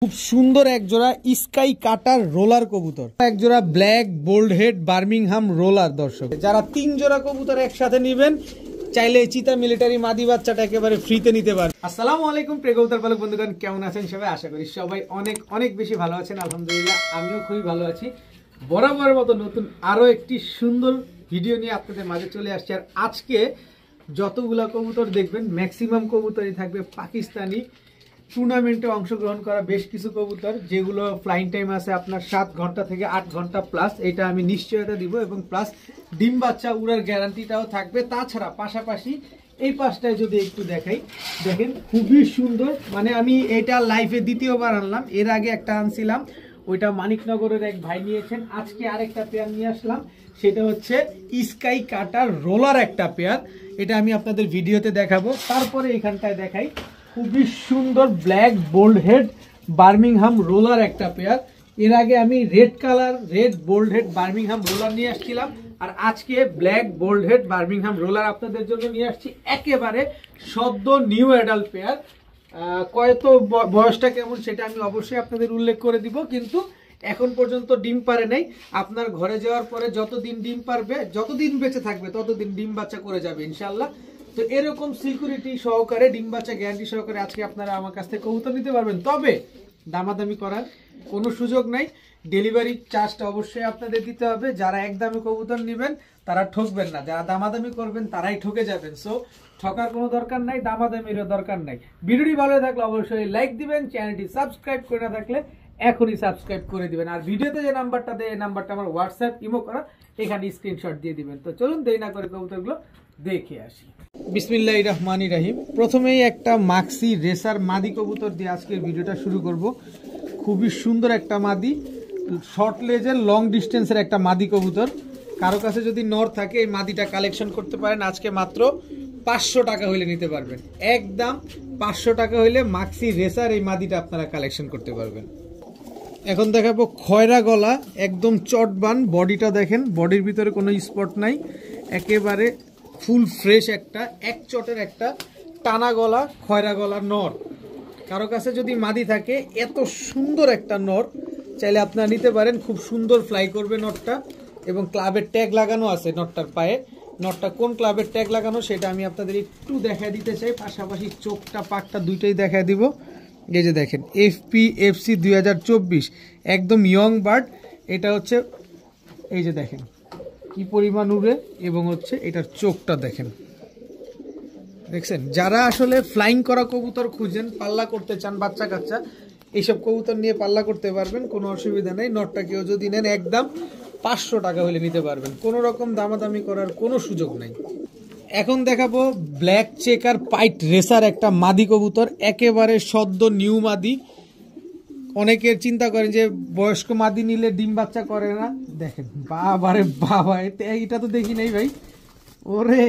খুব সুন্দর এক জোড়া স্কাই কাটার রোলার কবুতর, এক জোড়া black bold head Birmingham roller. দর্শক যারা 3 জোড়া কবুতর একসাথে নেবেন চাইলে চিতা মিলিটারি মাদি বাচ্চাটা একেবারে ফ্রিতে নিতে পারেন। আসসালামু আলাইকুম প্রিয় কবুতর পালক বন্ধুগণ, কেমন আছেন সবাই? আশা করি সবাই অনেক অনেক বেশি ভালো আছেন। আলহামদুলিল্লাহ আমিও খুবই ভালো আছি। বরাবরের মতো নতুন আরো একটি সুন্দর ভিডিও নিয়ে আপনাদের মাঝে চলে আসছে। আর আজকে যতগুলা কবুতর দেখবেন ম্যাক্সিমাম কবুতরই থাকবে পাকিস্তানি টুর্নামেন্টে অংশগ্রহণ করা বেশ কিছু কবুতর, যেগুলো ফ্লাইং টাইম আছে আপনার 7 ঘন্টা থেকে 8 ঘন্টা প্লাস। এটা আমি নিশ্চয়তা দিব এবং প্লাস ডিম বাচ্চা উড়ার গ্যারান্টিটাও থাকবে। তাছাড়া পাশাপাশি এই পাশটায় যদি একটু দেখাই, দেখেন খুবই সুন্দর। মানে আমি এটা লাইফে দ্বিতীয়বার আনলাম, এর আগে একটা আনছিলাম, ওইটা মানিকনগরের এক ভাই নিয়েছেন। আজকে আরেকটা পেয়ার নিয়ে আসলাম, সেটা হচ্ছে স্কাই কাটার রোলার একটা পেয়ার। এটা আমি আপনাদের ভিডিওতে দেখাবো। তারপরে এখানটায় দেখাই খুবই সুন্দর black bold head Birmingham roller একটা পেয়ার। এর আগে আমি red colour red bold head Birmingham roller নিয়ে আসছিলাম, আর আজকে black bold head Birmingham roller আপনাদের জন্য নিয়ে আসছি। একেবারে সদ্য নিউ অ্যাডাল্ট পেয়ার। কয়তো বয়সটা কেমন সেটা আমি অবশ্যই আপনাদের উল্লেখ করে দিব, কিন্তু এখন পর্যন্ত ডিম পারে নাই। আপনার ঘরে যাওয়ার পরে যতদিন ডিম পারবে, যতদিন বেঁচে থাকবে ততদিন ডিম বাচ্চা করে যাবে ইনশাল্লাহ। তো এরকম সিকিউরিটি সহকারে ডিম বাচ্চা গ্যারান্টি সহকারে আজকে আপনারা আমার কাছ থেকে কবুতর নিতে পারবেন। তবে দামাদামি করার কোনো সুযোগ নাই, ডেলিভারি চার্জটা অবশ্যই আপনাদের দিতে হবে। যারা একদমে কবুতর নেবেন তারা ঠকবেন না, যারা দামাদামি করবেন তারাই ঠকে যাবেন। সো ঠকার কোনো দরকার নাই, দামাদামিরও দরকার নাই। ভিডিওটি ভালো থাকলে অবশ্যই লাইক দিবেন, চ্যানেলটি সাবস্ক্রাইব করে না থাকলে এখনই সাবস্ক্রাইব করে দিবেন। আর ভিডিওতে যে নাম্বারটা দেয় এই নাম্বারটা আমার হোয়াটসঅ্যাপ ইমো করা, এখানে স্ক্রিনশট দিয়ে দিবেন। তো চলুন দেরি না করে কবুতরগুলো দেখে আসি। বিসমিল্লাহির রহমানির রহিম। প্রথমেই একটা মাক্সি রেসার মাদি কবুতর দিয়ে আজকের ভিডিওটা শুরু করব। খুবই সুন্দর একটা মাদি, শর্ট লেজের লং ডিস্টেন্সের একটা মাদি কবুতর। কারো কাছে যদি নর থাকে এই মাদিটা কালেকশন করতে পারেন। আজকে মাত্র 500 টাকা হইলে নিতে পারবেন, একদম 500 টাকা হইলে মাক্সি রেসার এই মাদিটা আপনারা কালেকশন করতে পারবেন। এখন দেখাবো খয়রা গলা, একদম চটবান বডিটা দেখেন, বডির ভিতরে কোনো স্পট নাই, একেবারে ফুল ফ্রেশ একটা এক চটের একটা টানা গলা খয়রা গলা নর। কারো কাছে যদি মাদি থাকে এত সুন্দর একটা নর চাইলে আপনারা নিতে পারেন। খুব সুন্দর ফ্লাই করবে নটটা, এবং ক্লাবের ট্যাগ লাগানো আছে নটটার পায়ে। নটটা কোন ক্লাবের ট্যাগ লাগানো সেটা আমি আপনাদের একটু দেখা দিতে চাই, পাশাপাশি চোখটা পাকটা দুইটাই দেখা দিব। এই যে দেখেন FPFC 2024 একদম ইয়ং বার্ড। এটা হচ্ছে এই যে দেখেন কি পরিমাণ উড়ে, এবং হচ্ছে এটার চোখটা দেখেন, দেখছেন? যারা আসলে ফ্লাইং করা কবুতর খুঁজেন, পাল্লা করতে চান, বাচ্চা কাচ্চা, এইসব কবুতর নিয়ে পাল্লা করতে পারবেন, কোনো অসুবিধা নেই। নটটা কেউ যদি নেন একদম 500 টাকা হলে নিতে পারবেন, কোনো রকম দামাদামি করার কোনো সুযোগ নাই। এখন দেখাবো ব্ল্যাক চেকার পাইট রেসার একটা মাদি কবুতর, একেবারে সদ্য নিউ মাদি। অনেকের চিন্তা করেন যে বয়স্ক মাদি নিলে ডিম বাচ্চা করে না, দেখেন বাবারে বাবা, এটা তো দেখি নাই ভাই। ওরে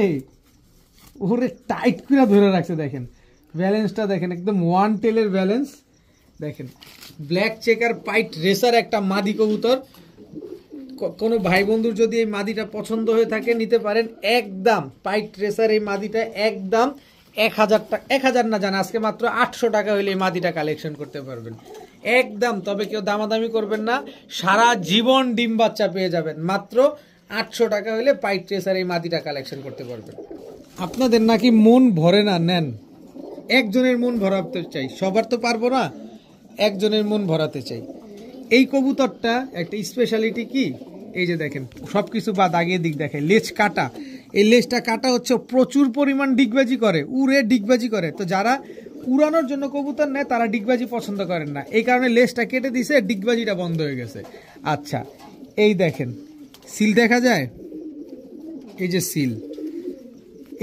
ওরে টাইট করে ধরে রাখছে, দেখেন ব্যালেন্সটা দেখেন, একদম ওয়ান টেলের ব্যালেন্স দেখেন। ব্ল্যাক চেকার পাইট রেসার একটা মাদি কবুতর। কোনো ভাই বন্ধুর যদি এই মাদিটা পছন্দ হয়ে থাকে নিতে পারেন। একদম পাইট রেসার এই মাদিটা একদম 1000 টাকা, 1000 না জানা, আজকে মাত্র 800 টাকা হইলে এই মাদিটা কালেকশন করতে পারবেন একদম। তবে কেউ দামাদামি করবেন না, সারা জীবন ডিম বাচ্চা পেয়ে যাবেন। মাত্র 800 টাকা হইলে পাইট রেসার এই মাদিটা কালেকশন করতে পারবেন। আপনাদের নাকি মন ভরে না, নেন, একজনের মন ভরাতে চাই, সবার তো পারবো না, একজনের মন ভরাতে চাই। এই কবুতরটা একটা স্পেশালিটি কি, এই যে দেখেন সবকিছু বাদ আগের দিক দেখে, লেজ কাটা। এই লেজটা কাটা হচ্ছে প্রচুর পরিমাণ ডিগবাজি করে, উড়ে ডিগবাজি করে। তো যারা উড়ানোর জন্য কবুতর নেয় তারা ডিগবাজি পছন্দ করেন না, এই কারণে লেজটা কেটে দিছে, ডিগবাজিটা বন্ধ হয়ে গেছে। আচ্ছা এই দেখেন সিল দেখা যায়, এই যে সিল,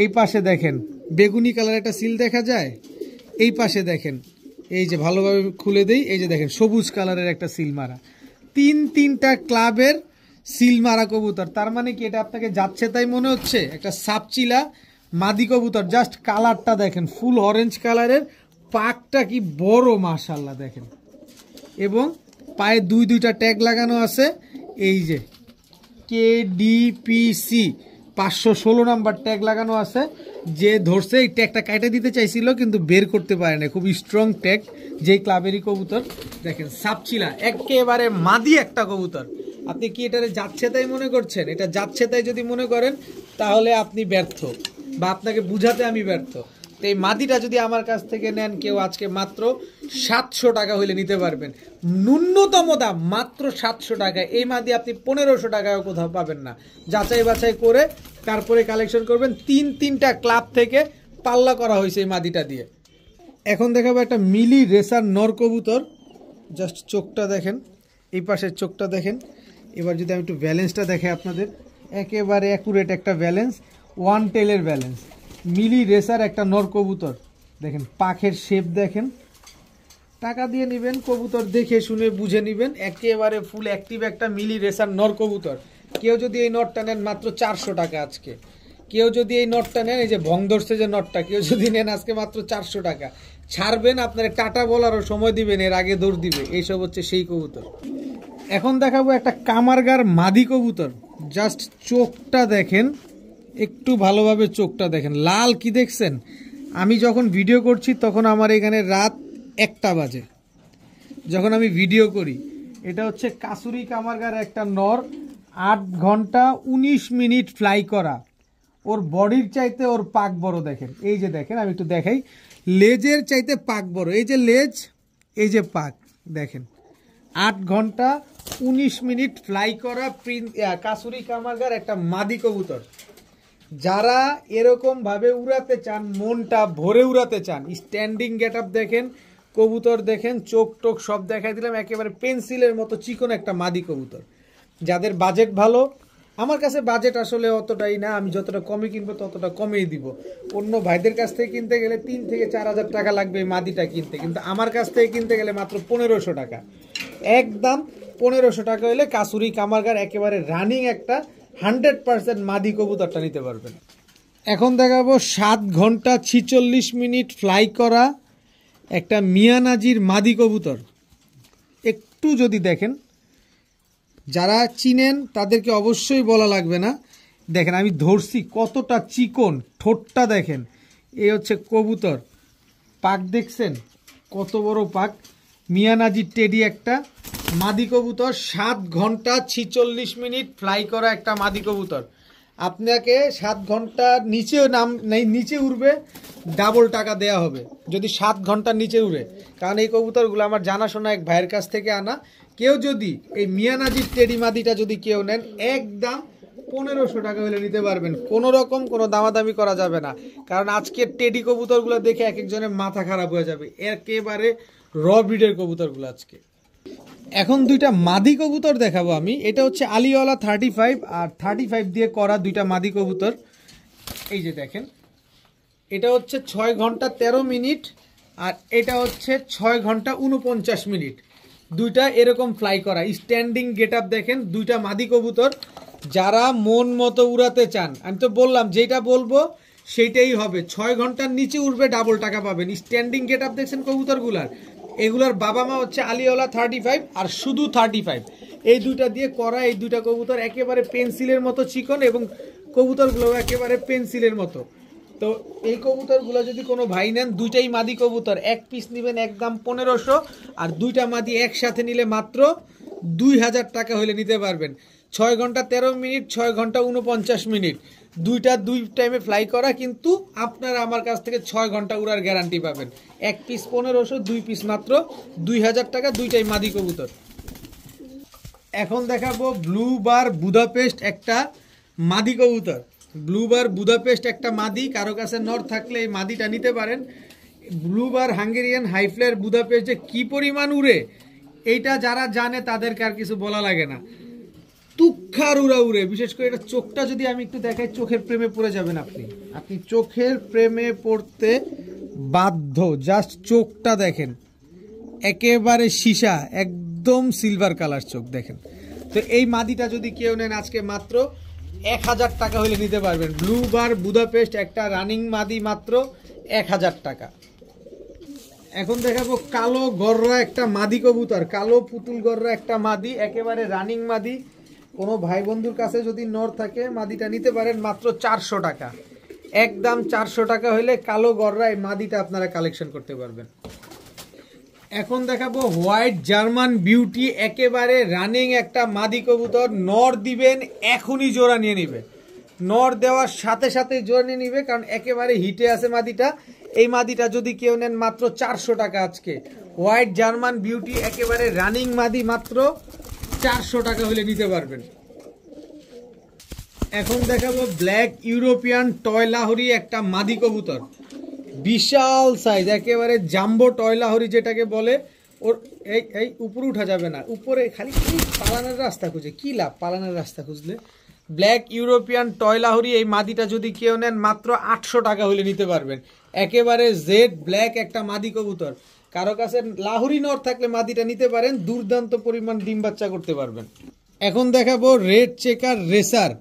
এই পাশে দেখেন বেগুনি কালার একটা সিল দেখা যায়, এই পাশে দেখেন, এই যে ভালোভাবে খুলে দেই, এই যে দেখেন সবুজ কালারের একটা সিল মারা, তিনটা ক্লাবের সিল মারা কবুতর। তার মানে কি এটা আপনাকে যাচ্ছে তাই মনে হচ্ছে? একটা সাপচিলা মাদি কবুতর, জাস্ট কালারটা দেখেন ফুল অরেঞ্জ কালারের, পাকটা কি বড় মাশাআল্লাহ দেখেন, এবং পায়ে দুইটা ট্যাগ লাগানো আছে। এই যে KDPC 516 নাম্বার ট্যাগ লাগানো আছে। যে ধরছে এই ট্যাগটা কাটে দিতে চাইছিল কিন্তু বের করতে পারে না, খুব স্ট্রং ট্যাগ, যেই ক্লাবেরই কবুতর। দেখেন সাপচিলা একেবারে মাদি একটা কবুতর। আপনি কি এটারে যাচ্ছে তাই মনে করছেন? এটা যাচ্ছে তাই যদি মনে করেন তাহলে আপনি ব্যর্থ, বা আপনাকে বুঝাতে আমি ব্যর্থ। তো এই মাদিটা যদি আমার কাছ থেকে নেন কেউ আজকে মাত্র 700 টাকা হইলে নিতে পারবেন, ন্যূনতম দাম মাত্র 700 টাকা। এই মাদি আপনি 1500 টাকায় কোথাও পাবেন না। যাচাই বাছাই করে তারপরে কালেকশন করবেন। তিনটা ক্লাব থেকে পাল্লা করা হয়েছে এই মাদিটা দিয়ে। এখন দেখাবো একটা মিলি রেসার নর কবুতর। জাস্ট চোখটা দেখেন, এই পাশের চোখটা দেখেন। এবার যদি আমি একটু ব্যালেন্সটা দেখে আপনাদের, একেবারে অ্যাকুরেট একটা ব্যালেন্স, ওয়ান টেলের ব্যালেন্স। মিলি রেসার একটা নর কবুতর দেখেন, পাখের শেপ দেখেন। টাকা দিয়ে নেবেন কবুতর, দেখে শুনে বুঝে নেবেন। একেবারে ফুল অ্যাক্টিভ একটা মিলি রেসার নর কবুতর। কেউ যদি এই নটটা নেন মাত্র 400 টাকা আজকে। কেউ যদি এই নটটা নেন, এই যে ভং ধরছে যে নটটা, কেউ যদি নেন আজকে মাত্র 400 টাকা। ছাড়বেন, আপনার টাটা বলারও সময় দিবেন, এর আগে দৌড় দিবে। এইসব হচ্ছে সেই কবুতর। এখন দেখাবো একটা কামারগার মাদি কবুতর। জাস্ট চোখটা দেখেন, একটু ভালোভাবে চোখটা দেখেন, লাল কি দেখছেন। আমি যখন ভিডিও করছি তখন আমার এখানে রাত 1টা বাজে, যখন আমি ভিডিও করি। এটা হচ্ছে কাসুরি কামারগার একটা নর, 8 ঘন্টা 19 মিনিট ফ্লাই করা। ওর বডির চাইতে ওর পাক বড় দেখেন। এই যে দেখেন, আমি একটু দেখাই, লেজের চাইতে পাক বড়। এই যে লেজ, এই যে পাক দেখেন। 8 ঘন্টা 19 মিনিট ফ্লাই করা কাসুরি কামারগার একটা মাদি কবুতর। যারা এরকম ভাবে উড়াতে চান, মনটা ভরে উড়াতে চান, স্ট্যান্ডিং গেট আপ দেখেন, কবুতর দেখেন, চোখ টোক সব দেখাই দিলাম। একেবারে পেন্সিলের মতো চিকন একটা মাদি কবুতর। যাদের বাজেট ভালো, আমার কাছে বাজেট আসলে অতটাই না, আমি যতটা কমে কিনবো ততটা কমেই দিব। অন্য ভাইদের কাছ থেকে কিনতে গেলে 3 থেকে 4000 টাকা লাগবে এই মাদিটা কিনতে, কিন্তু আমার কাছ থেকে কিনতে গেলে মাত্র 1500 টাকা। একদম 1500 টাকা হলে কাসুরি কামারগার একেবারে রানিং একটা 100% মাদি কবুতরটা নিতে পারবেন। এখন দেখাবো 7 ঘন্টা 46 মিনিট ফ্লাই করা একটা মিয়ানাজির মাদি কবুতর। একটু যদি দেখেন, যারা চিনেন তাদেরকে অবশ্যই বলা লাগবে না। দেখেন আমি ধরছি কতটা চিকন, ঠোঁটটা দেখেন। এই হচ্ছে কবুতর, পাক দেখছেন কত বড় পাক। মিয়ানাজির টেডি একটা মাদি কবুতর, 7 ঘন্টা 46 মিনিট ফ্লাই করা একটা মাদি কবুতর। আপনাকে 7 ঘন্টার নিচে উড়বে, ডাবল টাকা দেয়া হবে যদি 7 ঘন্টার নিচে উড়ে। কারণ এই কবুতরগুলো আমার জানাশোনা এক ভাইয়ের কাছ থেকে আনা। কেউ যদি এই মিয়ানাজির টেডি মাদিটা যদি কেউ নেন, একদম 1500 টাকা হলে নিতে পারবেন। কোনো রকম কোনো দামাদামি করা যাবে না, কারণ আজকের টেডি কবুতরগুলো দেখে এক একজনের মাথা খারাপ হয়ে যাবে। একেবারে র ব্রিডের কবুতরগুলো আজকে। এখন দুইটা মাদি কবুতর দেখাবো আমি। এটা হচ্ছে আলিওয়ালা 35 আর 35 দিয়ে করা দুইটা মাদি কবুতর। এই যে দেখেন, এটা হচ্ছে 6 ঘন্টা 13 মিনিট আর এটা হচ্ছে 6 ঘন্টা 49 মিনিট। দুইটা এরকম ফ্লাই করা, স্ট্যান্ডিং গেট আপ দেখেন। দুইটা মাদি কবুতর, যারা মন মতো উড়াতে চান, আমি তো বললাম যেটা বলবো সেইটাই হবে। 6 ঘন্টার নিচে উঠবে, ডাবল টাকা পাবেন। স্ট্যান্ডিং গেট আপ দেখছেন কবুতরগুলার, এগুলার বাবা মা হচ্ছে আলিওয়ালা 35 আর শুধু 35। এই দুইটা দিয়ে করা এই দুইটা কবুতর একেবারে পেন্সিলের মতো চিকন, এবং কবুতরগুলো একেবারে পেন্সিলের মতো। তো এই কবুতরগুলো যদি কোনো ভাই নেন, দুইটাই মাদি কবুতর, এক পিস নেবেন একদম 1500, আর দুইটা মাদি একসাথে নিলে মাত্র 2000 টাকা হলে নিতে পারবেন। 6 ঘন্টা 13 মিনিট, 6 ঘন্টা 49 মিনিট, দুইটা দুই টাইমে ফ্লাই করা। কিন্তু আপনারা আমার কাছ থেকে 6 ঘন্টা উড়ার গ্যারান্টি পাবেন। এক পিস 1500, 2 পিস মাত্র 2000 টাকা, দুইটাই মাদি কবুতর। এখন দেখাবো ব্লু বার বুদাপেস্ট একটা মাদি কবুতর। ব্লু বার বুদাপেস্ট একটা মাদি, কারো কাছে নর থাকলে এই মাদিটা নিতে পারেন। ব্লু বার হাঙ্গেরিয়ান হাইফ্লায়ার বুদাপেস্ট যে কি পরিমাণ উড়ে, এইটা যারা জানে তাদেরকে আর কিছু বলা লাগে না। তুক্ষার উড়া উড়ে, বিশেষ করে এটা চোখটা যদি আমি একটু দেখাই, চোখের প্রেমে পড়ে যাবেন আপনি চোখের প্রেমে পড়তে বাধ্য। জাস্ট চোখটা দেখেন, একেবারে সীসা, একদম সিলভার কালার চোখ দেখেন। তো এই মাদিটা যদি কেউ নেন আজকে মাত্র 1000 টাকা হলে নিতে পারবেন। ব্লু বার বুদাপেস্ট একটা রানিং মাদি, মাত্র 1000 টাকা। এখন দেখাবো কালো গররা একটা মাদি কবুতর, কালো পুতুল গররা একটা মাদি, একেবারে রানিং মাদি। কোনো ভাই বন্ধুর কাছে যদি নর থাকে, মাদিটা নিতে পারেন মাত্র 400 টাকা। একদম 400 টাকা হলে কালো গররা এই মাদিটা আপনারা কালেকশন করতে পারবেন। এখন দেখাবো হোয়াইট জার্মান বিউটি, একেবারে রানিং একটা মাদি কবুতর। নর দিবেন এখনই জোড়া নিয়ে নিবে, নর দেওয়ার সাথে সাথে জোড়া নিয়ে নিবে, কারণ একেবারে হিটে আছে মাদিটা। এই মাদিটা যদি কেউ নেন মাত্র 400 টাকা আজকে। হোয়াইট জার্মান বিউটি একেবারে রানিং মাদি, মাত্র 400 টাকা হলে নিতে পারবেন। এখন দেখাবো ব্ল্যাক ইউরোপিয়ান টয় লাহোরি, একটা মাদি কবুতর, বিশাল সাইজ, একেবারে জাম্বো টয় লাহোরি যেটাকে বলে। ওর এই উপরে উঠা যাবে না, উপরে খালি পালানোর রাস্তা খুঁজে, কি লাভ পালানোর রাস্তা খুঁজলে। ব্ল্যাক ইউরোপিয়ান টয় লাহোরি, এই মাদিটা যদি কেউ নেন মাত্র 800 টাকা হলে নিতে পারবেন। একেবারে জেড ব্ল্যাক একটা মাদি কবুতর। কারো কাছে লাহোরি নর থাকলে মাদিটা নিতে পারেন, দুর্দান্ত পরিমাণ ডিম বাচ্চা করতে পারবেন। এখন দেখাবো রেড চেকার রেসার,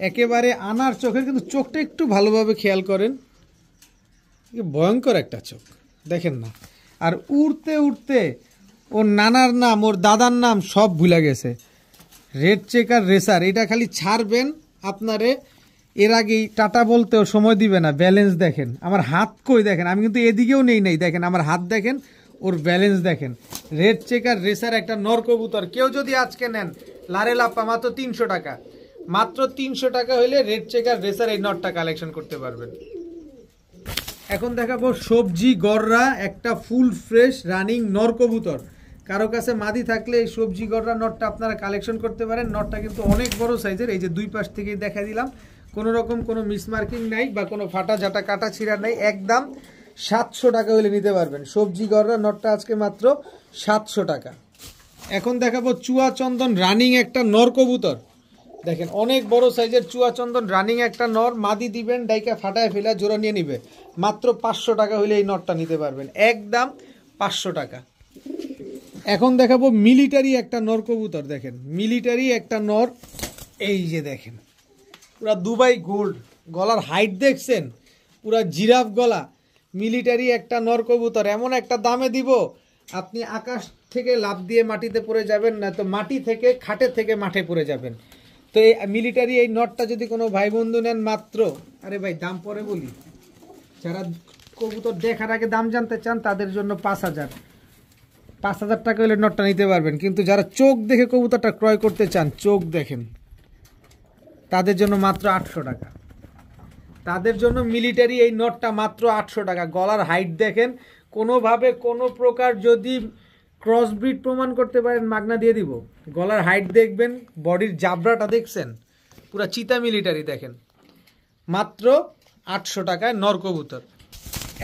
একেবারে আনার চোখের, কিন্তু চোখটা একটু ভালোভাবে খেয়াল করেন, ভয়ঙ্কর একটা চোখ দেখেন না। আর উড়তে উড়তে ওর নানার নাম ওর দাদার নাম সব ভুলে গেছে। রেড চেকার রেসার, এটা খালি ছাড়বেন আপনারে, এর আগেই টাটা বলতেও সময় দিবে না। ব্যালেন্স দেখেন, আমার হাত কই দেখেন, আমি কিন্তু এদিকেও নেই দেখেন আমার হাত দেখেন, ওর ব্যালেন্স দেখেন। রেড চেকার রেসার একটা নর কবুতর, কেউ যদি আজকে নেন লারে লাপ্পা মাত্র 300 টাকা, মাত্র 300 টাকা হইলে রেড চেকার রেসার এই নটটা কালেকশন করতে পারবেন। এখন দেখাবো সবজি গররা, একটা ফুল ফ্রেশ রানিং নর কবুতর। কারো কাছে মাদি থাকলে এই সবজি গররা নটটা আপনারা কালেকশন করতে পারেন। নটটা কিন্তু অনেক বড় সাইজের, এই যে দুই পাশ থেকেই দেখা দিলাম, কোনো রকম কোনো মিসমার্কিং নাই বা কোনো ফাটা ঝাঁটা কাটা ছিঁড়া নাই, একদম 700 টাকা হলে নিতে পারবেন। সবজি গররা নটটা আজকে মাত্র 700 টাকা। এখন দেখাবো চুয়া চন্দন রানিং একটা নর কবুতর, দেখেন অনেক বড় সাইজের চুয়া চন্দন রানিং একটা নর। মাদি দিবেন ডাইকা ফাটায় ফেলা জোড়া নিয়ে নিবে, মাত্র 500 টাকা হলে এই নটটা নিতে পারবেন, একদম 500 টাকা। এখন দেখাবো মিলিটারি একটা নর কবুতর, দেখেন মিলিটারি একটা নর, এই যে দেখেন পুরা দুবাই গোল্ড, গলার হাইট দেখছেন পুরা জিরাফ গলা। মিলিটারি একটা নর কবুতর, এমন একটা দামে দিব আপনি আকাশ থেকে লাফ দিয়ে মাটিতে পড়ে যাবেন, না তো মাটি থেকে খাটের থেকে মাঠে পড়ে যাবেন। তো এই মিলিটারি এই নটটা যদি কোনো ভাই বন্ধু নেন মাত্র, আরে ভাই দাম পরে বলি, যারা কবুতর দেখার আগে দাম জানতে চান তাদের জন্য 5000 টাকা হলে নটটা নিতে পারবেন। কিন্তু যারা চোখ দেখে কবুতরটা ক্রয় করতে চান, চোখ দেখেন, তাদের জন্য মাত্র 800 টাকা। তাদের জন্য মিলিটারি এই নটটা মাত্র 800 টাকা। গলার হাইট দেখেন, কোনোভাবে কোনো প্রকার যদি ক্রসব্রিড প্রমাণ করতে পারেন মাগনা দিয়ে দিব। গলার হাইট দেখবেন, বডির জাবরাটা দেখছেন, পুরা চিতা মিলিটারি দেখেন, মাত্র 800 টাকায় নর কবুতর।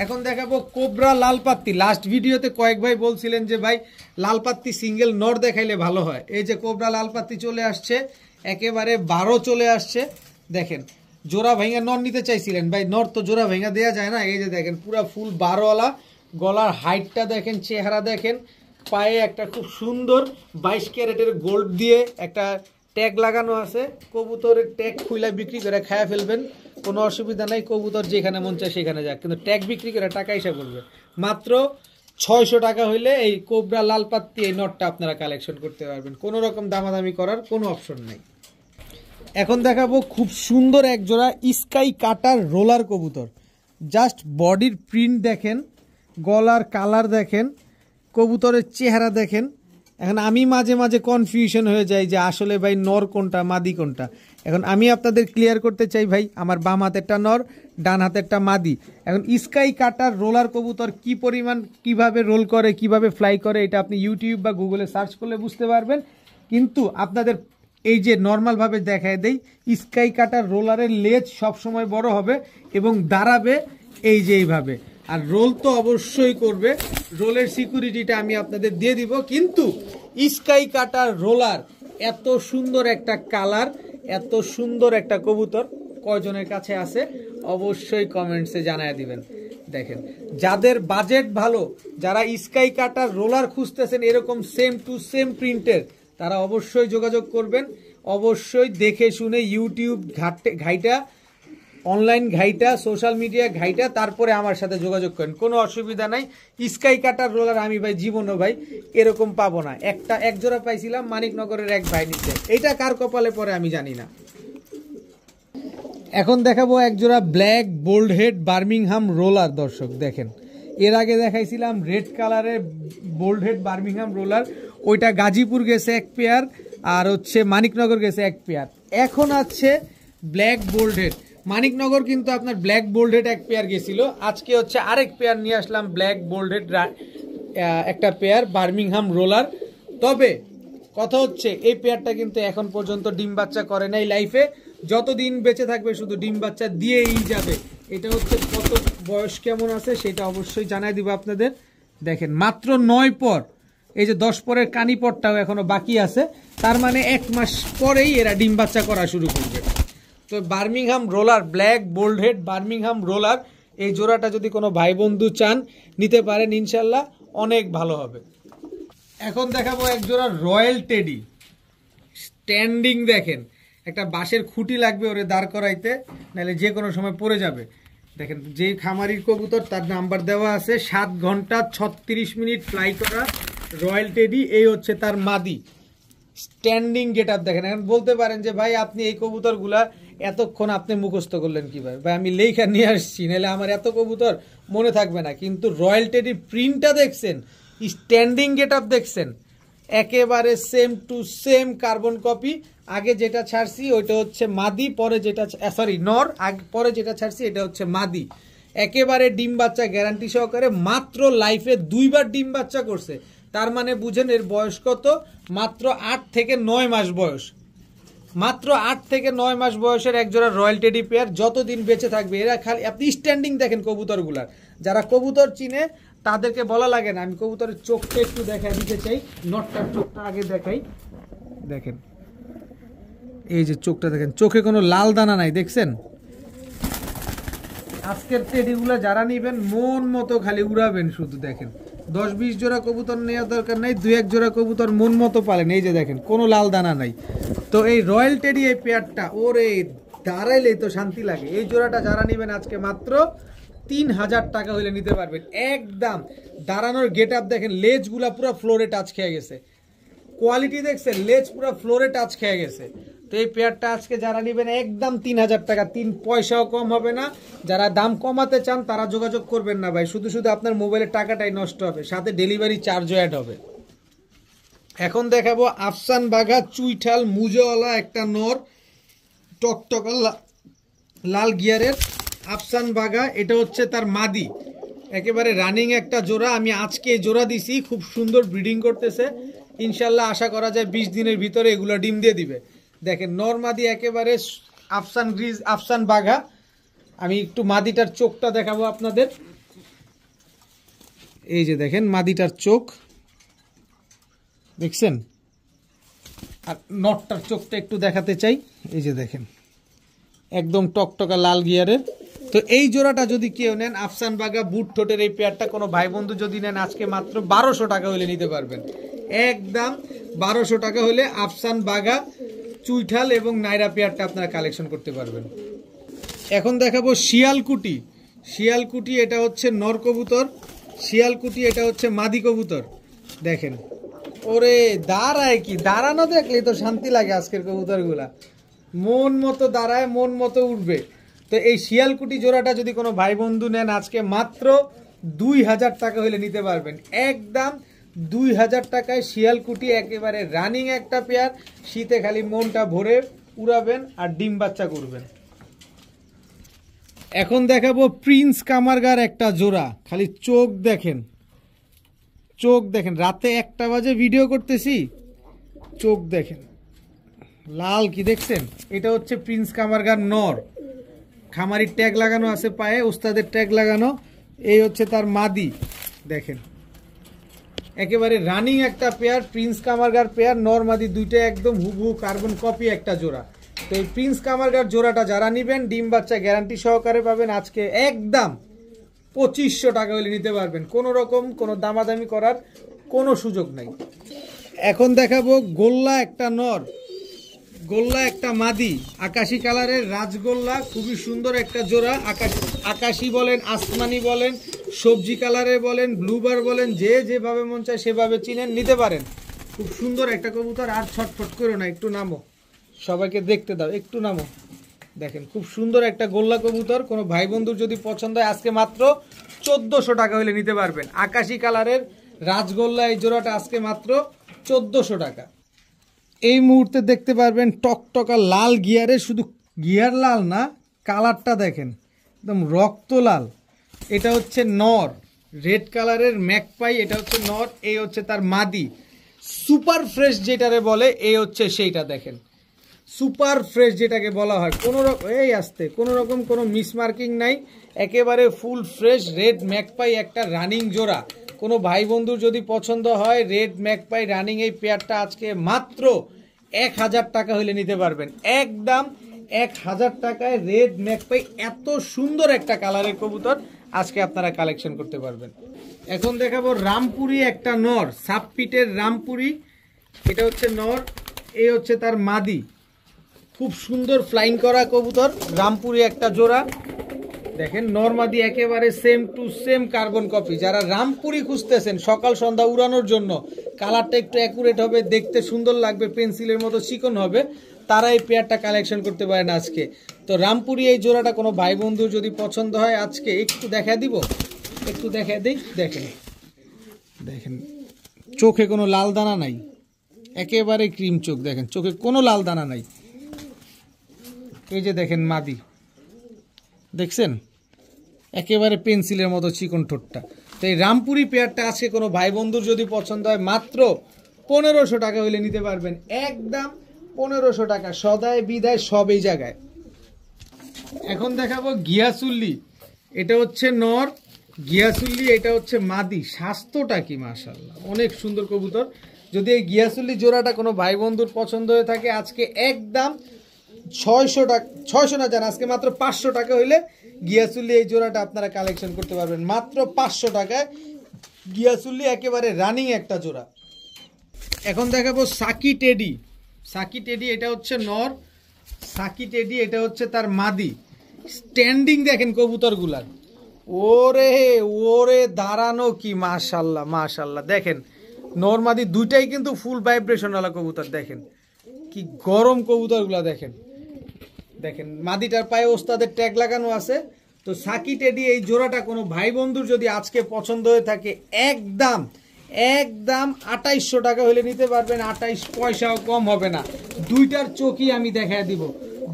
এখন দেখাবো কোবরা লালপাত্তি। লাস্ট ভিডিওতে কয়েক ভাই বলছিলেন যে ভাই লালপাত্তি সিঙ্গেল নর দেখাইলে ভালো হয়। এই যে কোবরা লালপাত্তি চলে আসছে, একেবারে 12 চলে আসছে। দেখেন জোড়া ভেঙা নর নিতে চাইছিলেন ভাই, নর তো জোড়া ভেঙা দেওয়া যায় না। এই যে দেখেন পুরা ফুল 12ওয়ালা, গলার হাইটটা দেখেন, চেহারা দেখেন, পায়ে একটা খুব সুন্দর 22 ক্যারেটের গোল্ড দিয়ে একটা ট্যাগ লাগানো আছে। কবুতরের ট্যাগ খুইলা বিক্রি করে খায়া ফেলবেন, কোনো অসুবিধা নাই। কবুতর যেখানে মন চায় সেখানে যাক, কিন্তু ট্যাগ বিক্রি করে টাকা হিসাব করবে। মাত্র 600 টাকা হইলে এই কোবরা লালপাত্তি এই নটটা আপনারা কালেকশন করতে পারবেন, কোনো রকম দামাদামি করার কোনো অপশন নাই। এখন দেখাবো খুব সুন্দর এক জোড়া স্কাই কাটার রোলার কবুতর। জাস্ট বডির প্রিন্ট দেখেন, গলার কালার দেখেন, কবুতরের চেহারা দেখেন। এখন আমি মাঝে মাঝে কনফিউশন হয়ে যাই যে আসলে ভাই নর কোনটা মাদি কোনটা। এখন আমি আপনাদের ক্লিয়ার করতে চাই ভাই, আমার বাম হাতেরটা নর, ডান হাতেরটা মাদি। এখন স্কাই কাটার রোলার কবুতর কি পরিমাণ, কিভাবে রোল করে, কিভাবে ফ্লাই করে, এটা আপনি ইউটিউব বা গুগলে সার্চ করলে বুঝতে পারবেন। কিন্তু আপনাদের এই যে নর্মালভাবে দেখায় দেই, স্কাই কাটার রোলারের লেজ সবসময় বড় হবে এবং দাঁড়াবে এই যে এইভাবে। আর রোল তো অবশ্যই করবে, রোলের সিকিউরিটিটা আমি আপনাদের দিয়ে দিব। কিন্তু স্কাই কাটার রোলার এত সুন্দর একটা কালার, এত সুন্দর একটা কবুতর কয়জনের কাছে আছে অবশ্যই কমেন্টসে জানায় দিবেন। দেখেন যাদের বাজেট ভালো, যারা স্কাই কাটার রোলার খুঁজতেছেন এরকম সেম টু সেম প্রিন্টের, তারা অবশ্যই যোগাযোগ করবেন। অবশ্যই দেখে শুনে ইউটিউব ঘাইটা, অনলাইন ঘাইটা, সোশ্যাল মিডিয়া ঘাইটা, তারপরে আমার সাথে যোগাযোগ করেন, কোনো অসুবিধা নাই। স্কাই কাটার রোলার আমি ভাই জীবনও ভাই এরকম পাবো না। এক জোড়া পাইছিলাম মানিকনগরের এক ভাই নিচে, এইটা কার কপালে পরে আমি জানি না। এখন দেখাবো এক জোড়া black bold head Birmingham roller. দর্শক দেখেন, এর আগে দেখাইছিলাম রেড কালারের বোল্ড হেড বার্মিংহাম রোলার, ওইটা গাজীপুর গেছে এক পেয়ার, আর হচ্ছে মানিকনগর গেছে এক পেয়ার। এখন আছে ব্ল্যাক বোল্ড হেড। মানিকনগর কিন্তু আপনার ব্ল্যাক বোল্ড হেড এক পেয়ার গেছিল, আজকে হচ্ছে আরেক পেয়ার নিয়ে আসলাম ব্ল্যাক বোল্ড হেড একটা পেয়ার বার্মিংহাম রোলার। তবে কথা হচ্ছে এই পেয়ারটা কিন্তু এখন পর্যন্ত ডিম বাচ্চা করে নাই লাইফে, যতদিন বেঁচে থাকবে শুধু ডিম বাচ্চা দিয়েই যাবে। এটা হচ্ছে কত বয়স কেমন আছে সেটা অবশ্যই জানাই দিব আপনাদের। দেখেন মাত্র 9 পর, এই যে 10 পরের কানি পরটাও এখনো বাকি আছে, তার মানে 1 মাস পরেই এরা ডিম বাচ্চা করা শুরু করবে। তো Birmingham roller, black bold head Birmingham roller, এই জোড়াটা যদি কোনো ভাই বন্ধু চান নিতে পারেন, ইনশাল্লাহ অনেক ভালো হবে। এখন দেখাবো এক জোড়া রয়্যাল টেডি স্ট্যান্ডিং। দেখেন একটা বাঁশের খুঁটি লাগবে ওরে দাঁড় করাইতে, নাহলে যে কোনো সময় পড়ে যাবে। দেখেন যে খামারির কবুতর তার নাম্বার দেওয়া আছে, 7 ঘন্টা 36 মিনিট ফ্লাই করা রয়্যাল টেডি, এই হচ্ছে তার মাদি। স্ট্যান্ডিং গেট আপ দেখেন। এখন বলতে পারেন যে ভাই আপনি এই কবুতরগুলা এতক্ষণ আপনি মুখস্থ করলেন কিভাবে? ভাই আমি লেখা নিয়ে আসছি, নাহলে আমার এত কবুতর মনে থাকবে না। কিন্তু রয়্যাল টেডির প্রিন্টটা দেখছেন, স্ট্যান্ডিং গেট আপ দেখছেন, একেবারে same to same carbon copy. আগে যেটা ছাড়ছি ওইটা হচ্ছে মাদি, পরে যেটা নর, আগে পরে যেটা ছাড়ছি এটা হচ্ছে মাদি। একেবারে ডিম বাচ্চা গ্যারান্টি সহকারে, মাত্র লাইফে 2 বার ডিম বাচ্চা করছে, তার মানে বুঝেন এর বয়স কত, মাত্র 8 থেকে 9 মাস বয়স। মাত্র 8 থেকে 9 মাস বয়সের একজোড়া রয়্যাল টেডি পেয়ার যতদিন বেঁচে থাকবে। এরা খালি আপনি স্ট্যান্ডিং দেখেন কবুতরগুলার, যারা কবুতর চিনে তাদেরকে বলা লাগে না। আমি কবুতরের চোখটা একটু দেখাই দিতে চাই, নটটার চোখটা আগে দেখাই। দেখেন এই যে চোখটা দেখেন, চোখে কোনো লাল দানা নাই, দেখছেন? আজকের টেডিগুলো যারা নিবেন মন মতো খালি উড়াবেন শুধু। দেখেন 10-20 জোড়া কবুতর নেওয়ার দরকার নাই, 2-1 জোড়া কবুতর মন মতো পালেন। এই যে দেখেন কোনো লাল দানা নাই। তো এই রয়্যাল টেডি এই পেয়ারটা ওরে দাঁড়াইলেই তো শান্তি লাগে। এই জোড়াটা যারা নিবেন আজকে মাত্র 3000 টাকা হইলে নিতে পারবেন একদম। দাঁড়ানোর গেট আপ দেখেন, লেজগুলা পুরো ফ্লোরে টাচ খেয়ে গেছে, কোয়ালিটি দেখছেন, লেজ পুরো ফ্লোরে টাচ খেয়ে গেছে। তো এই পেয়ারটা আজকে যারা নেবেন একদম 3000 টাকা, 3 পয়সাও কম হবে না। যারা দাম কমাতে চান তারা যোগাযোগ করবেন না ভাই, শুধু শুধু আপনার মোবাইলের টাকাটাই নষ্ট হবে, সাথে ডেলিভারি চার্জও অ্যাড হবে। এখন দেখাবো আফসান বাঘা চুইঠাল মুজওয়ালা একটা নর, টকটকা লাল গিয়ারের আফসান বাঘা। এটা হচ্ছে তার মাদি, একেবারে রানিং একটা জোড়া। আমি আজকে জোড়া দিছি, খুব সুন্দর ব্রিডিং করতেছে, ইনশাল্লাহ আশা করা যায় 20 দিনের ভিতরে এগুলো ডিম দিয়ে দিবে। দেখেন নর মাদি একেবারে আফসান গ্রিজ আফসান বাঘা। আমি একটু মাদিটার চোখটা দেখাবো আপনাদের। এই যে দেখেন মাদিটার চোখ দেখছেন, আর নটটার চোখটা একটু দেখাতে চাই। এই যে দেখেন একদম টকটকা লাল গিয়ারের। তো এই জোড়াটা যদি কেউ নেন, আফসান বাঘা বুট ঠোঁটের এই পেয়ারটা কোনো ভাই বন্ধু যদি নেন আজকে মাত্র 1200 টাকা হলে নিতে পারবেন একদম। 1200 টাকা হলে আফসান বাঘা চুইঠাল এবং নাইরা পেয়ারটা আপনারা কালেকশন করতে পারবেন। এখন দেখাবো শিয়ালকুটি। শিয়ালকুটি এটা হচ্ছে নর কবুতর, শিয়ালকুটি এটা হচ্ছে মাদি কবুতর। দেখেন ওরে দাঁড়ায় কি, দাঁড়ানো দেখলে তো শান্তি লাগে। আজকের কবুতরগুলা মন মতো দাঁড়ায়, মন মতো উঠবে। তো এই শিয়ালকুটি জোড়াটা যদি কোনো ভাই বন্ধু নেন আজকে মাত্র 2000 টাকা হলে নিতে পারবেন একদম। 2000 টাকায় শিয়ালকুটি, একেবারে রানিং একটা পেয়ার। শীতে খালি মনটা ভরে উড়াবেন আর ডিম বাচ্চা করবেন। এখন দেখাবো প্রিন্স কামারগার একটা জোড়া, খালি চোখ দেখেন, চোখ দেখেন। রাতে 1টা বাজে ভিডিও করতেছি, চোখ দেখেন লাল কি দেখছেন। এটা হচ্ছে প্রিন্স কামারগার নর, খামারির ট্যাগ লাগানো আছে পায়ে, ওস্তাদের ট্যাগ লাগানো। এই হচ্ছে তার মাদি, দেখেন একেবারে রানিং একটা পেয়ার, প্রিন্স কামারগার পেয়ার। নর মাদি দুইটা একদম হুবহু কার্বন কপি একটা জোড়া। তো এই প্রিন্স কামারগার জোড়াটা যারা নিবেন ডিম বাচ্চা গ্যারান্টি সহকারে পাবেন আজকে একদম 2500 টাকা হলে নিতে পারবেন, কোনো রকম কোনো দামাদামি করার কোনো সুযোগ নাই। এখন দেখাবো গোল্লা একটা নর, গোল্লা একটা মাদি, আকাশি কালারের রাজগোল্লা, খুবই সুন্দর একটা জোড়া। আকাশি বলেন, আসমানি বলেন, সবজি কালারের বলেন, ব্লুবার বলেন, যে যেভাবে মন চায় সেভাবে চিনেন নিতে পারেন। খুব সুন্দর একটা কবুতর। আর ছটফট করো না, একটু নামো, সবাইকে দেখতে দাও, একটু নামো। দেখেন খুব সুন্দর একটা গোল্লা কবুতর, কোনো ভাই বন্ধুর যদি পছন্দ হয় আজকে মাত্র 1400 টাকা হলে নিতে পারবেন। আকাশি কালারের রাজগোল্লা এই জোড়াটা আজকে মাত্র 1400 টাকা। এই মুহূর্তে দেখতে পারবেন টকটকা লাল গিয়ারের, শুধু গিয়ার লাল না, কালারটা দেখেন একদম রক্ত লাল। এটা হচ্ছে নর, রেড কালারের ম্যাকপাই, এটা হচ্ছে নর, এই হচ্ছে তার মাদি। সুপার ফ্রেশ যেটারে বলে এই হচ্ছে সেইটা, দেখেন সুপার ফ্রেশ যেটাকে বলা হয়, কোনো রকম এই আসতে কোনো রকম কোনো মিসমার্কিং নাই, একেবারে ফুল ফ্রেশ রেড ম্যাকপাই একটা রানিং জোড়া। কোনো ভাই বন্ধুর যদি পছন্দ হয় রেড ম্যাকপাই রানিং এই পেয়ারটা আজকে মাত্র 1000 টাকা হলে নিতে পারবেন, একদম 1000 টাকায় রেড ম্যাকপাই। এত সুন্দর একটা কালারের কবুতর আজকে আপনারা কালেকশন করতে পারবেন। এখন দেখাবো রামপুরি একটা নর, সাবপিটের রামপুরি, এটা হচ্ছে নর, এই হচ্ছে তার মাদি। খুব সুন্দর ফ্লাইং করা কবুতর, রামপুরি একটা জোড়া। দেখেন নরমাদি একেবারে same to same carbon copy. যারা রামপুরি খুঁজতেছেন সকাল সন্ধ্যা উড়ানোর জন্য, কালারটা একটু অ্যাকুরেট হবে, দেখতে সুন্দর লাগবে, পেন্সিলের মতো চিকন হবে, তারা এই পেয়ারটা কালেকশন করতে পারেন আজকে। তো রামপুরি এই জোড়াটা কোনো ভাই বন্ধুর যদি পছন্দ হয় আজকে একটু দেখা দিব, একটু দেখা দিই। দেখেন দেখেন চোখে কোনো লাল দানা নাই, একেবারে ক্রিম চোখ, দেখেন চোখে কোনো লাল দানা নাই। এই যে দেখেন মাদি, দেখছেন একেবারে পেন্সিলের মতো চিকন ঠোঁটটা। তো এই রামপুরি পেয়ারটা আজকে কোনো ভাই বন্ধুর যদি পছন্দ হয় মাত্র 1500 টাকা হইলে নিতে পারবেন, একদম 1500 টাকা, সদায় বিদায় সব এই জায়গায়। এখন দেখাবো গিয়াসুল্লি, এটা হচ্ছে নর, গিয়াসুল্লি এটা হচ্ছে মাদি। স্বাস্থ্যটা কি মাশাআল্লাহ, অনেক সুন্দর কবুতর। যদি এই গিয়াসুল্লি জোড়াটা কোনো ভাই বন্ধুর পছন্দ হয়ে থাকে আজকে একদম 600 টাকা, 600 না জান, আজকে মাত্র 500 টাকা হইলে গিয়াসুল্লি এই জোড়াটা আপনারা কালেকশন করতে পারবেন, মাত্র 500 টাকায় গিয়াসুল্লি একেবারে রানিং একটা জোড়া। এখন দেখাবো সাকি টেডি, সাকি টেডি এটা হচ্ছে নর, সাকি টেডি এটা হচ্ছে তার মাদি। স্ট্যান্ডিং দেখেন কবুতরগুলার, ওরে ওরে দাঁড়ানো কি মাশাআল্লাহ মাশাআল্লাহ। দেখেন নর মাদি দুইটাই কিন্তু ফুল ভাইব্রেশনওয়ালা কবুতর, দেখেন কি গরম কবুতরগুলা। দেখেন দেখেন মাদিটার পায়ে ওস্তাদের ট্যাগ লাগানো আছে। তো সাকি টেডি এই জোড়াটা কোনো ভাই বন্ধুর যদি আজকে পছন্দ হয়ে থাকে একদম একদম 2800 টাকা হলে নিতে পারবেন, 28 পয়সাও কম হবে না। দুইটার চোখই আমি দেখায় দিব,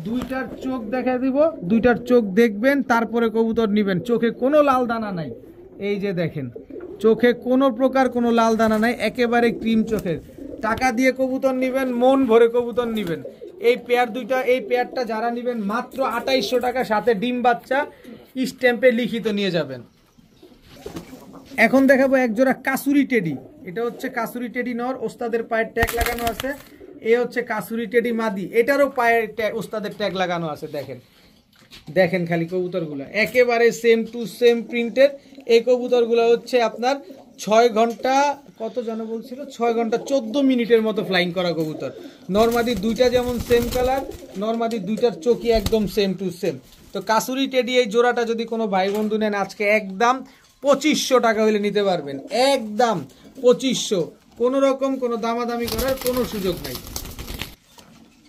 দুইটার চোখ দেখায় দিব, দুইটার চোখ দেখবেন তারপরে কবুতর নিবেন। চোখে কোনো লাল দানা নাই, এই যে দেখেন চোখে কোনো প্রকার কোনো লাল দানা নাই, একেবারে ক্রিম চোখের। টাকা দিয়ে কবুতর নিবেন, মন ভরে কবুতর নিবেন। এই পেয়ার দুইটা, এই পেয়ারটা যারা নিবেন মাত্র 2800 টাকা, সাথে ডিম বাচ্চা স্ট্যাম্পে লিখিত নিয়ে যাবেন। এখন দেখাবো এক জোড়া কাসুরি টেডি, এটা হচ্ছে কাসুরি টেডি নর, ওস্তাদের পায়ের ট্যাগ লাগানো আছে। এ হচ্ছে কাসুরি টেডি মাদি, এটারও পায়ের ওস্তাদের ট্যাগ লাগানো আছে। দেখেন দেখেন খালি কবুতরগুলো একেবারে সেম টু সেম প্রিন্টের। এই কবুতরগুলো হচ্ছে আপনার 6 ঘন্টা, কত যেন বলছিল, 6 ঘন্টা 14 মিনিটের মতো ফ্লাইং করা কবুতর। নরমাদি দুইটা যেমন সেম কালার, নরমাদি দুইটার চোখই একদম সেম টু সেম। তো কাসুরি টেডি এই জোড়াটা যদি কোনো ভাই বন্ধু নেন আজকে একদম 2500 টাকা হলে নিতে পারবেন, একদম 2500, কোনো রকম কোনো দামাদামি করার কোনো সুযোগ নাই।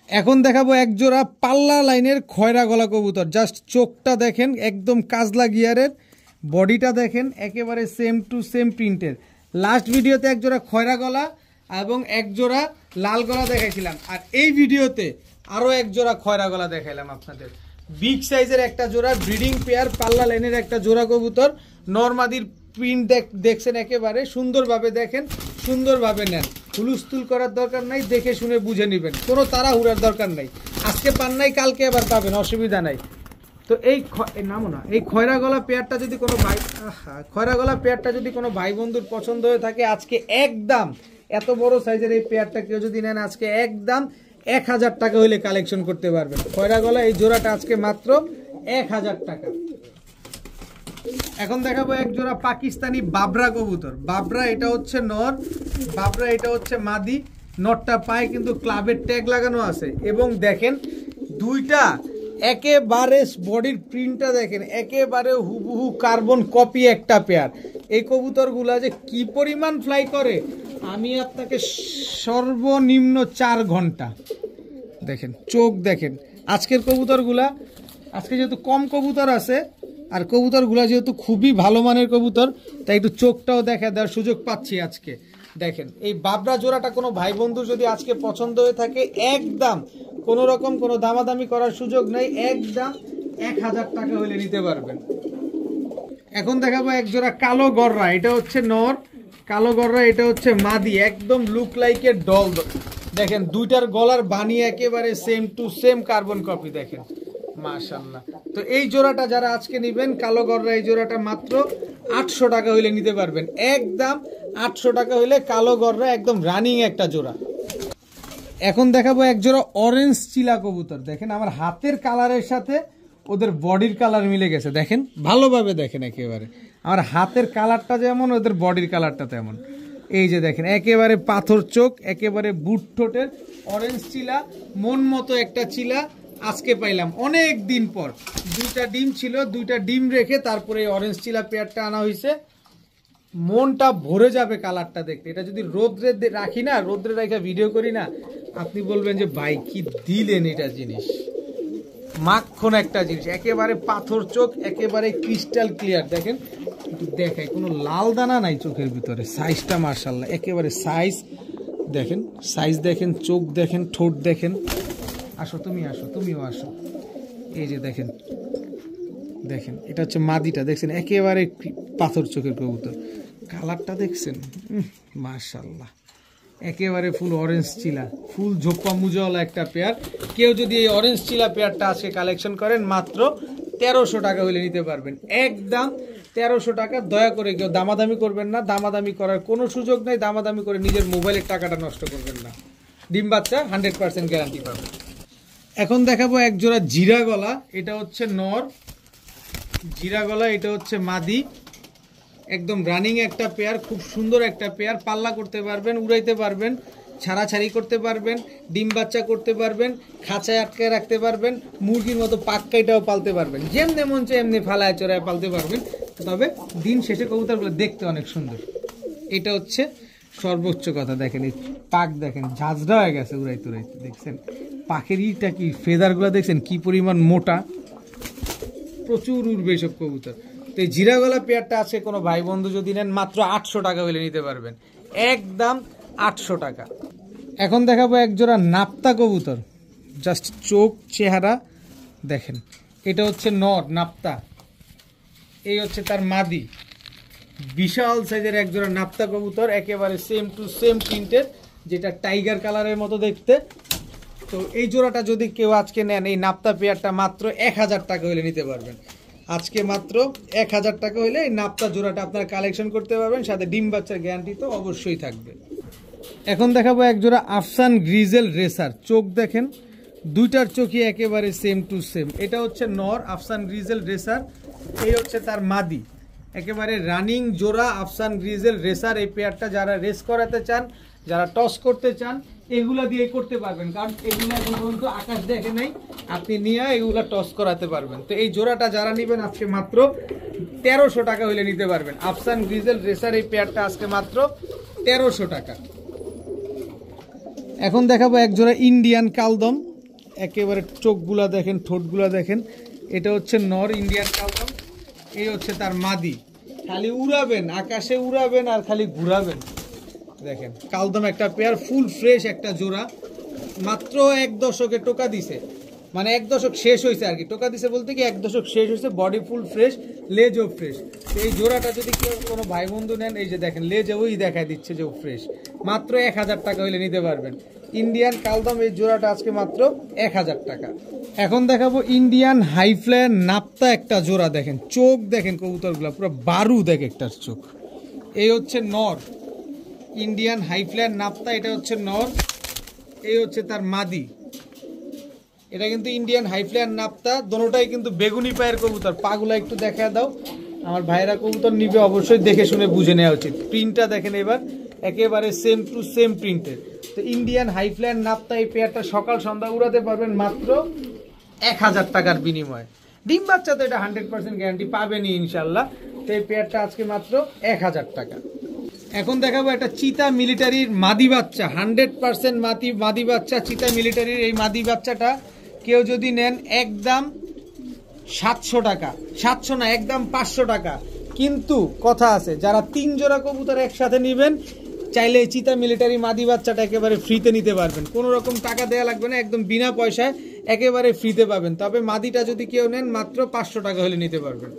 এখন দেখাবো এক জোড়া পাল্লা লাইনের খয়রা গলা কবুতর, জাস্ট চোখটা দেখেন একদম কাজলা গিয়ারের, বডিটা দেখেন একেবারে সেম টু সেম প্রিন্টের। লাস্ট ভিডিওতে এক জোড়া খয়রা গলা এবং এক জোড়া লাল গলা দেখাইছিলাম, আর এই ভিডিওতে আরও এক জোড়া খয়রা গলা দেখাইলাম আপনাদের। বিগ সাইজের একটা জোড়া ব্রিডিং পেয়ার পাল্লা লাইনের একটা জোড়া কবুতর। নরমাদির প্রিন্ট দেখছেন একেবারে সুন্দরভাবে, দেখেন সুন্দরভাবে নেন, হুলুস্থুল করার দরকার নাই, দেখে শুনে বুঝে নেবেন, কোনো তাড়াহুড়ার দরকার নাই। আজকে পান নাই কালকে আবার পাবেন, অসুবিধা নাই। তো এই নামো না, এই খয়রা গলা পেয়ারটা যদি কোনো ভাই, খয়রা গলা পেয়ারটা যদি কোনো ভাই বন্ধুর পছন্দ হয়ে থাকে আজকে একদম এত বড় সাইজের এই পেয়ারটা কেউ যদি নেন আজকে একদম 1000 টাকা হইলে কালেকশন করতে পারবেন। খয়রা গলা এই জোড়াটা আজকে মাত্র 1000 টাকা। এখন দেখাবো এক জোড়া পাকিস্তানি বাবরা কবুতর। বাবরা এটা হচ্ছে নর, বাবরা এটা হচ্ছে মাদি। নরটা পায়ে কিন্তু ক্লাবের ট্যাগ লাগানো আছে, এবং দেখেন দুইটা একেবারে বডির প্রিন্টটা দেখেন একেবারে হুবহু কার্বন কপি একটা পেয়ার। এই কবুতরগুলা যে কি পরিমাণ ফ্লাই করে আমি আপনাকে সর্বনিম্ন 4 ঘন্টা, দেখেন চোখ দেখেন, আজকের কবুতরগুলা আজকে যেহেতু কম কবুতর আছে আর কবুতরগুলা যেহেতু খুবই ভালো মানের কবুতর, তাই একটু চোখটাও দেখা দেওয়ার সুযোগ পাচ্ছি আজকে। দেখেন এই বাবরা জোড়াটা কোনো ভাই বন্ধু যদি আজকে পছন্দ হয়ে থাকে, একদম কোনো রকম কোনো দামাদামি করার সুযোগ নেই, একদম 1000 টাকা হলে নিতে পারবেন। এখন দেখাবো এক জোড়া কালো গররা, এটা হচ্ছে নর, কালো গররা এটা হচ্ছে মাদি, একদম লুক লাইক এ ডল। দেখেন দুইটার গলার বানি একেবারে same to same carbon copy, দেখেন মাশাআল্লাহ। তো এই জোড়াটা যারা আজকে নেবেন কালো গররা, এই জোড়াটা মাত্র 800 টাকা হইলে নিতে পারবেন, একদম 800 টাকা হইলে কালো গররা একদম রানিং একটা জোড়া। এখন দেখাবো এক জোড়া অরেঞ্জ চিলা কবুতর, দেখেন আমার হাতের কালারের সাথে ওদের বডির কালার মিলে গেছে, দেখেন ভালোভাবে দেখেন, একেবারে আমার হাতের কালারটা যেমন ওদের বডির কালারটা তেমন। এই যে দেখেন একেবারে পাথর চোখ, একেবারে বুট ঠোঁটের অরেঞ্জ চিলা, মন মতো একটা চিলা আজকে পাইলাম অনেক দিন পর। দুইটা ডিম ছিল, দুইটা ডিম রেখে তারপরে অরেঞ্জ চিলা পেয়ারটা আনা হয়েছে। মনটা ভরে যাবে কালারটা দেখতে। এটা যদি রোদ্রে রাখি না, রোদ্রে রেখে ভিডিও করি না, আপনি বলবেন যে ভাই কি দিলেন এটা জিনিস, মাখন একটা জিনিস, একেবারে পাথর চোখ, একেবারে ক্রিস্টাল ক্লিয়ার। দেখেন একটু দেখাই, কোনো লাল দানা নাই চোখের ভিতরে, সাইজটা মাশাআল্লাহ একেবারে সাইজ দেখেন, সাইজ দেখেন, চোখ দেখেন, ঠোঁট দেখেন। আসো তুমি, আসো তুমিও আসো। এই যে দেখেন, দেখেন এটা হচ্ছে মাদিটা, দেখছেন একেবারে পাথর চোখের কবুতর, কালারটা দেখছেন মাশাআল্লাহ, একেবারে ফুল অরেঞ্জ চিলা, ফুল ঝোপ্পা মুজাওয়ালা একটা পেয়ার। কেউ যদি এই অরেঞ্জ চিলা পেয়ারটা আজকে কালেকশন করেন মাত্র 1300 টাকা হলে নিতে পারবেন, একদম 1300 টাকা। দয়া করে কেউ দামাদামি করবেন না, দামাদামি করার কোনো সুযোগ নেই, দামাদামি করে নিজের মোবাইলের টাকাটা নষ্ট করবেন না। ডিম বাচ্চা 100% গ্যারান্টি পাবেন। এখন দেখাবো এক জোড়া জিরা গলা, এটা হচ্ছে নর, জিরা গলা এটা হচ্ছে মাদি, একদম রানিং একটা পেয়ার, খুব সুন্দর একটা পেয়ার। পাল্লা করতে পারবেন, উড়াইতে পারবেন, ছাড়াছাড়ি করতে পারবেন, ডিম বাচ্চা করতে পারবেন, খাঁচায় আটকে রাখতে পারবেন, মুরগির মতো পাক্কাইটাও পালতে পারবেন, যেমনি মন চায় এমনি ফালায় চড়ায় পালতে পারবেন। তবে দিন শেষে কবুতরগুলো দেখতে অনেক সুন্দর, এটা হচ্ছে সর্বোচ্চ কথা। দেখেন এই পাক দেখেন ঝাঁঝরা হয়ে গেছে উড়াইতে উড়াইতে, দেখছেন পাখের ইটা কি ফেদারগুলো দেখছেন কি পরিমাণ মোটা, প্রচুর উড়বে সব কবুতর। তো এই জিরা গলা পেয়ারটা আছে কোনো ভাই বন্ধু যদি নেন মাত্র 800 টাকা হলে নিতে পারবেন, একদম 800 টাকা। এখন দেখাবো এক জোড়া নাপ্তা কবুতর, জাস্ট চোখ চেহারা দেখেন, এটা হচ্ছে নর নাপ্তা, এই হচ্ছে তার মাদি, বিশাল সাইজের এক জোড়া নাপ্তা কবুতর, একেবারে সেম টু সেম প্রিন্টের, যেটা টাইগার কালারের মতো দেখতে। তো এই জোড়াটা যদি কেউ আজকে নেন, এই নাপ্তা পেয়ারটা মাত্র 1000 টাকা হলে নিতে পারবেন, আজকে মাত্র 1000 টাকা হলে এই নাপ্তা জোড়াটা আপনারা কালেকশন করতে পারবেন, সাথে ডিম বাচ্চার গ্যারান্টি তো অবশ্যই থাকবে। এখন দেখাবো এক জোড়া আফসান গ্রিজেল রেসার, চোখ দেখেন দুইটার চোখই একেবারে সেম টু সেম। এটা হচ্ছে নর আফসান গ্রিজেল রেসার, এই হচ্ছে তার মাদি, একেবারে রানিং জোড়া আফসান গ্রিজেল রেসার। এই পেয়ারটা যারা রেস করাতে চান, যারা টস করতে চান, এগুলা দিয়ে করতে পারবেন, কারণ এগুলা পর্যন্ত আকাশ দেখে নাই, আপনি নিয়ে এগুলা টস করাতে পারবেন। তো এই জোড়াটা যারা নেবেন আজকে মাত্র 1300 টাকা হলে নিতে পারবেন, আফসান গ্রিজেল রেসার এই পেয়ারটা আজকে মাত্র 1300 টাকা। এখন দেখাবো এক জোড়া ইন্ডিয়ান কালদম, একেবারে চোখগুলা দেখেন, ঠোঁটগুলা দেখেন, এটা হচ্ছে নর ইন্ডিয়ান কালদম, এই হচ্ছে তার মাদি। খালি উড়াবেন, আকাশে উড়াবেন আর খালি ঘুরাবেন। দেখেন কালদম একটা পেয়ার, ফুল ফ্রেশ একটা জোড়া, মাত্র 1 দশকে টোকা দিছে, মানে 1 দশক শেষ হয়েছে আর কি, টোকা দিছে বলতে কি 1 দশক শেষ হয়েছে, বডি ফুল ফ্রেশ, লেজও ফ্রেশ। এই জোড়াটা যদি কেউ কোনো ভাই বন্ধু নেন, এই যে দেখেন লেজে ওই দেখায় দিচ্ছে যে ফ্রেশ, মাত্র 1000 টাকা হলে নিতে পারবেন ইন্ডিয়ান কালদম। এই জোড়াটা আজকে মাত্র 1000 টাকা। এখন দেখাবো ইন্ডিয়ান হাইফ্লায়ার নাপ্তা একটা জোড়া, দেখেন চোখ দেখেন কবুতরগুলো পুরো বারুদ এক একটার চোখ। এই হচ্ছে নর ইন্ডিয়ান হাইফ্লায়ার নাপ্তা, এটা হচ্ছে নর, এই হচ্ছে তার মাদি। এটা কিন্তু ইন্ডিয়ান হাইফ্লায়ার নাপ্তা, দোনোটাই কিন্তু বেগুনি পায়ের কবুতর। পাগুলা একটু দেখা দাও, আমার ভাইরা কবুতর নিবে অবশ্যই দেখে শুনে বুঝে নেওয়া উচিত। প্রিন্টটা দেখেন এবার, একেবারে সেম টু সেম প্রিন্টের। তো ইন্ডিয়ান হাইফ্লায়ার নাপ্তা এই পেয়ারটা সকাল সন্ধ্যা উড়াতে পারবেন মাত্র 1000 টাকার বিনিময়ে। ডিম বাচ্চা তো এটা 100% গ্যারান্টি পাবেনই ইনশাল্লাহ। তো এই পেয়ারটা আজকে মাত্র 1000 টাকা। এখন দেখাবো একটা চিতা মিলিটারির মাদি বাচ্চা, 100% মাদি বাচ্চা চিতা মিলিটারির। এই মাদি বাচ্চাটা কেউ যদি নেন একদম 700 টাকা, 700 না একদম 500 টাকা। কিন্তু কথা আছে, যারা 3 জোড়া কবুতর একসাথে নেবেন চাইলে চিতা মিলিটারি মাদি বাচ্চাটা একেবারে ফ্রিতে নিতে পারবেন, কোনো রকম টাকা দেওয়া লাগবে না, একদম বিনা পয়সায় একেবারে ফ্রিতে পাবেন। তবে মাদিটা যদি কেউ নেন মাত্র 500 টাকা হলে নিতে পারবেন।